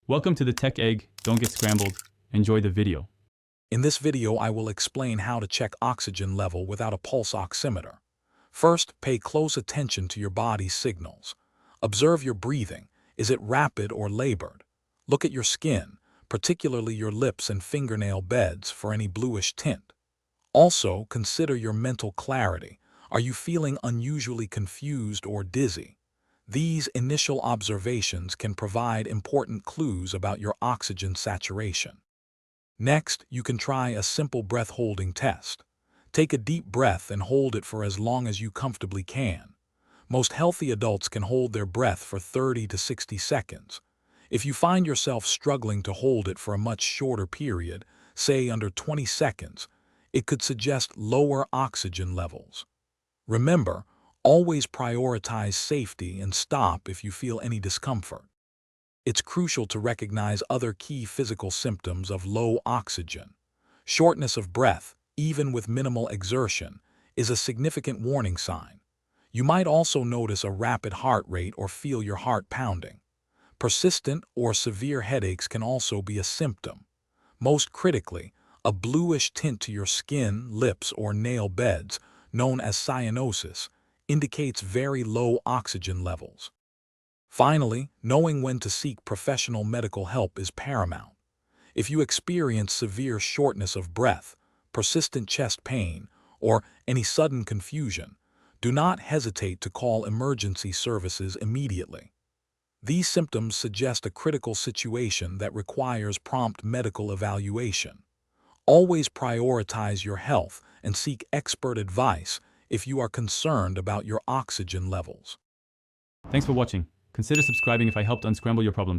Welcome to the Tech Egg. Don't get scrambled. Enjoy the video. In this video, I will explain how to check oxygen level without a pulse oximeter. First, pay close attention to your body's signals. Observe your breathing. Is it rapid or labored? Look at your skin, particularly your lips and fingernail beds, for any bluish tint. Also, consider your mental clarity. Are you feeling unusually confused or dizzy? These initial observations can provide important clues about your oxygen saturation. Next, you can try a simple breath-holding test. Take a deep breath and hold it for as long as you comfortably can. Most healthy adults can hold their breath for 30 to 60 seconds. If you find yourself struggling to hold it for a much shorter period, say under 20 seconds, it could suggest lower oxygen levels. Remember, always prioritize safety and stop if you feel any discomfort. It's crucial to recognize other key physical symptoms of low oxygen. Shortness of breath, even with minimal exertion, is a significant warning sign. You might also notice a rapid heart rate or feel your heart pounding. Persistent or severe headaches can also be a symptom. Most critically, a bluish tint to your skin, lips, or nail beds, known as cyanosis, indicates very low oxygen levels. Finally, knowing when to seek professional medical help is paramount. If you experience severe shortness of breath, persistent chest pain, or any sudden confusion, do not hesitate to call emergency services immediately. These symptoms suggest a critical situation that requires prompt medical evaluation. Always prioritize your health and seek expert advice if you are concerned about your oxygen levels. Thanks for watching. Consider subscribing if I helped unscramble your problems.